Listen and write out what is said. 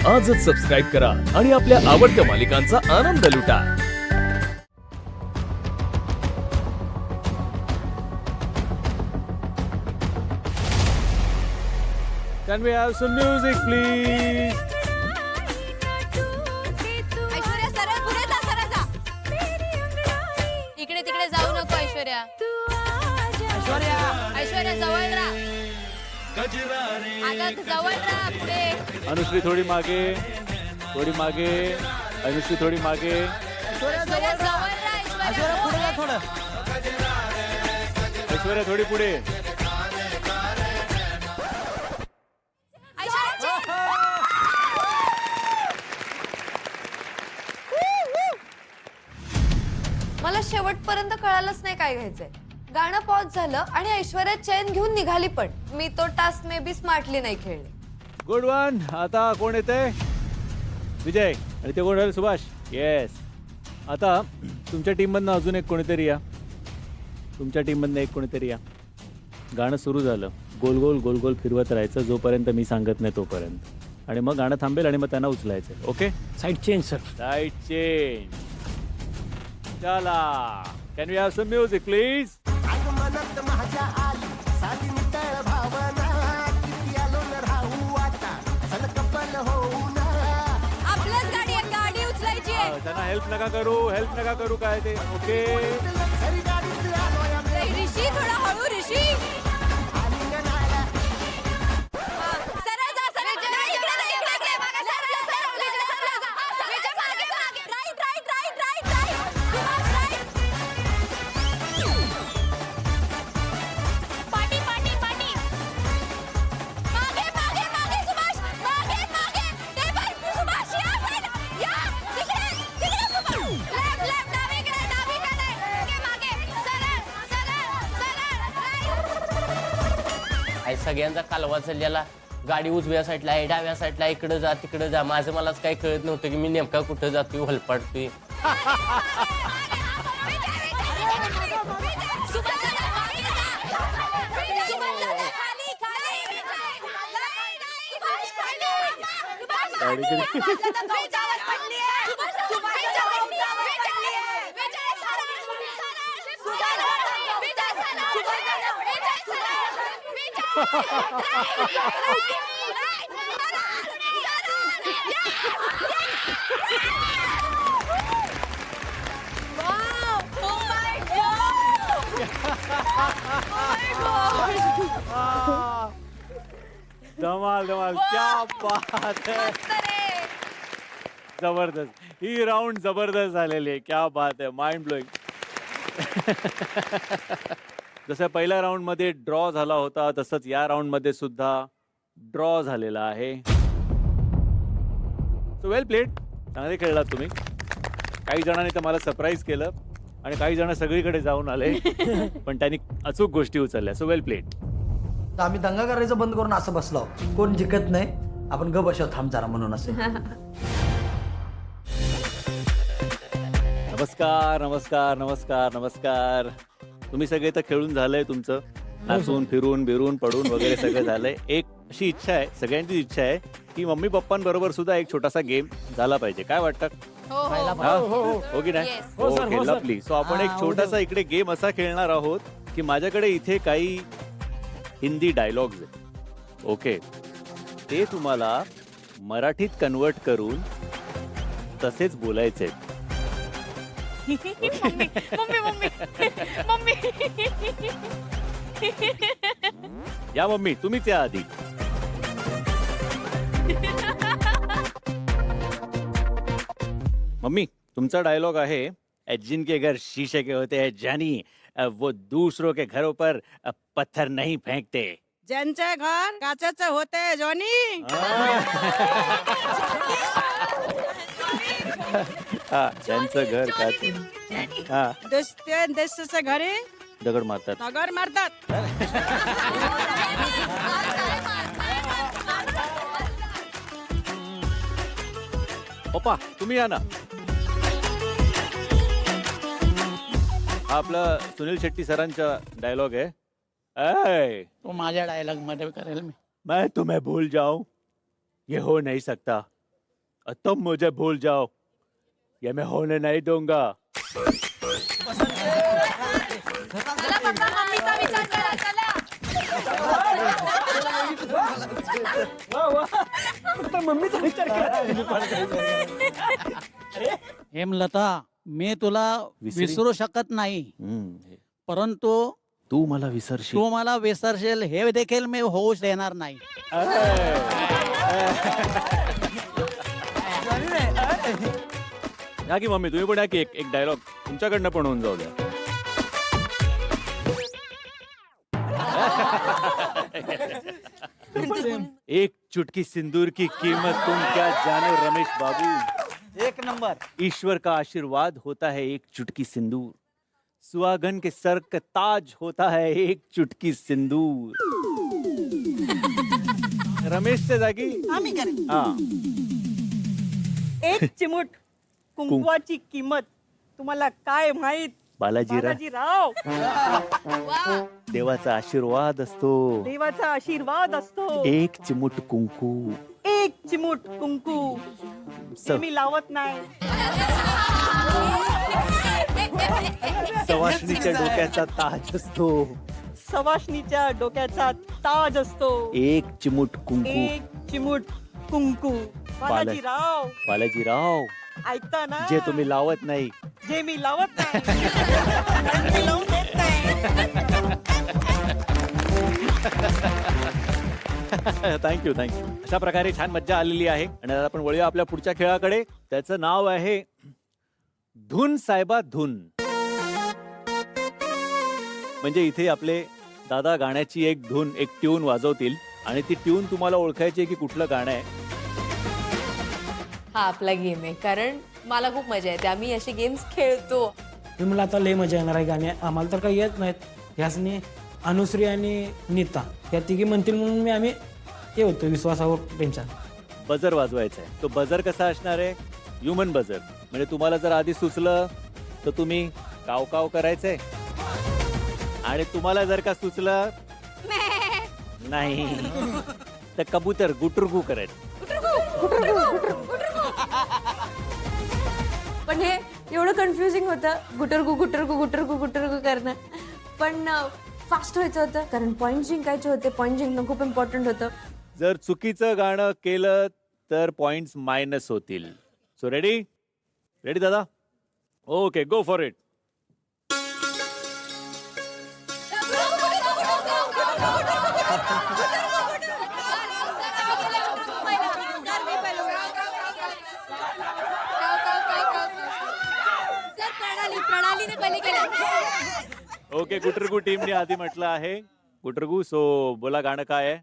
आजच सबस्क्राईब करा आणि आपल्या आवडत्या मालिकांचा आनंद लुटा. Can we have some music, please? Aishwarya सरळ पुढे जा, सरळ जा. इकडे तिकडे जाऊ नको ऐश्वर्या. ऐश्वर्या जवळ राहा. अगं जवळ राहा पुढे. अनुश्री थोडी मागे, थोडी मागे. अनुश्री थोडी मागे. ऐश्वर्या जवळ राहा. ऐश्वर्या पुढे थोडं. ऐश्वर्या थोडी पुढे. मला शेवटपर्यंत कळालंच नाही काय घ्यायचंय. गाणं पॉज झालं आणि ऐश्वर्या चैन घेऊन निघाली, पण मी तो टास्क मे बी स्मार्टली नाही खेळले. Good one. आता कोण येते? विजय. आणि ते कोण राहील? सुभाष. येस. आता तुमच्या टीममधनं अजून एक कोणीतरी या. तुमच्या टीममधनं एक कोणीतरी या. गाणं सुरू झालं, गोल गोल गोल गोल फिरवत राहायचं जोपर्यंत मी सांगत नाही तोपर्यंत. आणि मग गाणं थांबेल आणि मग त्यांना उचलायचं. Okay? Side change sir. Side change. चला. Can we have some music please? आपलंच गाडी आहे, गाडी उचलायची आहे. त्यांना हेल्प नका करू काय ते. ओके. ऋषी थोडा हळू. ऋषी सरळ जा, सरळ जा. इकडे जा, इकडे जा. सरळ जा, सरळ जा. विजय मागे, मागे. Right, right, right, right, right. Subhash, right. पाठी, पाठी, पाठी. मागे, मागे, मागे, सुभाष. मागे, मागे. टेबल, सुभाष, या side. या. तिकडे, तिकडे सुभाष. Left, left, डावीकडे, डावीकडे. मागे, मागे. सरळ, सरळ, सरळ. Right. आई सगळ्यांचा कालवा चाललेला. गाडी उजव्या साईडला आहे, डाव्या साईडला, इकडे जा तिकडे जा. माझं मलाच काही कळत नव्हतं की मी नेमका कुठं जातोय, हलपाडतोय. धमाल धमाल. क्या बात है. जबरदस्त. ही राऊंड जबरदस्त झालेली आहे. क्या बात आहे. Mind blowing. जसं पहिल्या राऊंड मध्ये ड्रॉ झाला होता तसंच या राऊंड मध्ये सुद्धा ड्रॉ झालेला आहे. So well played. चांगले खेळलात तुम्ही. काही जणांनी तर मला सरप्राईज केलं आणि काही जण सगळीकडे जाऊन आले पण त्यांनी अचूक गोष्टी उचलल्या. So well played. तर आम्ही दंगा करायचं बंद करून असं बसलो, कोण जिंकत नाही, आपण ग बसव थांब जरा म्हणून असे. नमस्कार नमस्कार नमस्कार नमस्कार. तुम्ही सगळे तर खेळून झालंय तुमचं. नाचून फिरून बिरून पडून वगैरे सगळं झालंय. एक अशी इच्छा आहे, सगळ्यांची इच्छा आहे की मम्मी पप्पांबरोबर सुद्धा एक छोटासा गेम झाला पाहिजे. काय वाटतं? हो की नाही? Yes. Okay lovely. सो आपण एक छोटासा इकडे गेम असा खेळणार आहोत की माझ्याकडे इथे काही हिंदी डायलॉग्स आहेत. ओके. ते तुम्हाला मराठीत कन्वर्ट करून तसेच बोलायचे. Mummy mummy mummy. या मम्मी तुम्हीच या आधी. मम्मी तुमचा डायलॉग आहे, जिनके घर शीशे के होते हैं जानी वो दूसरों के घरों पर पत्थर नहीं फेंकते. ज्यांचे घर काचेचे होते जॉनी. हा ज्यांचं घर काच. हा दुसऱ्या देशाच्या घरी दगड मारतात. दगड मारतात. पप्पा तुम्ही या ना. हा आपला सुनील शेट्टी सरांचा डायलॉग आहे. ऐ, तो माझ्या डायलॉग मध्ये करेल मी. मैं तुम्हें भूल जाऊं ये हो नहीं सकता. तुम मुझे भूल जाओ, ये मैं होने नहीं दूंगा. चला पप्पा मम्मीचा विचार करा चला हेमलता मी तुला विसरी? विसरू शकत नाही परंतु तू मला विसरशील. तू मला विसरशील हे देखील मी होऊ देणार नाही. या की मम्मी तुम्ही पण या की एक डायलॉग तुमच्याकडनं पण होऊन जाऊ द्या. एक चुटकी सिंदूर की कीमत तुम क्या जानो रमेश बाबू. एक नंबर. ईश्वर का आशीर्वाद होता है एक चुटकी सिंदूर, सुहागन के सर का ताज होता है एक चुटकी सिंदूर. रमेशच्या जागी आम्ही करेन हा एक चिमूट कुंकवाची किंमत तुम्हाला काय माहित बालाजीराव बालाजीराव देवाचा आशीर्वाद असतो. देवाचा आशीर्वाद असतो. एक चिमूट कुंकू एक चिमूट कुंकू ते मी लावत नाही. सवाष्णीच्या डोक्याचा ताज असतो. सवाष्णीच्या डोक्याचा ताज असतो. एक चिमूट कुंकू. एक चिमूट कुंकू. बालाजीराव बालाजीराव ऐकता ना जे तुम्ही लावत नाही. जे मी लावत नाही मी लावून देत नाही. Thank you thank you. अशा प्रकारे छान मज्जा आलेली आहे आणि आता आपण वळूया आपल्या पुढच्या खेळाकडे. त्याचं नाव आहे धून साहेबा धून. म्हणजे इथे आपले दादा गाण्याची एक धून एक ट्यून वाजवतील आणि ती ट्यून तुम्हाला ओळखायची आहे की कुठलं गाणं आहे. हा आपला गेम आहे कारण मला खूप मजा येते. आम्ही असे गेम्स खेळतो. मला आता लय मजा येणार आहे गाणे. आम्हाला तर काही येत नाहीत. ह्यासनी अनुश्री आणि नीता या तिघी म्हणतील म्हणून आम्ही हे होतो विश्वासावर त्यांच्या. बजर वाजवायचा आहे. तो बजर कसा असणार आहे? Human buzzer. म्हणजे तुम्हाला जर आधी सुचलं तर तुम्ही काव काव करायचंय आणि तुम्हाला जर का सुचलं नाही तर कबूतर गुटुरगू करायचं. पण हे एवढं कन्फ्युजिंग होतं गुटरगू गुटरगू गुटरगू गुटरगू करणं. पण फास्ट व्हायचं होतं कारण पॉईंट जिंकायचे होते. पॉईंट जिंकणं खूप इम्पॉर्टंट होतं. जर चुकीचं गाणं केलं तर पॉइंट्स मायनस होतील. सो रेडी रेडी दादा? Okay go for it. प्रणालीने पहिले केलं. ओके गुटरगू टीमने आधी म्हटलं आहे गुटरगू. सो बोला गाणं काय आहे?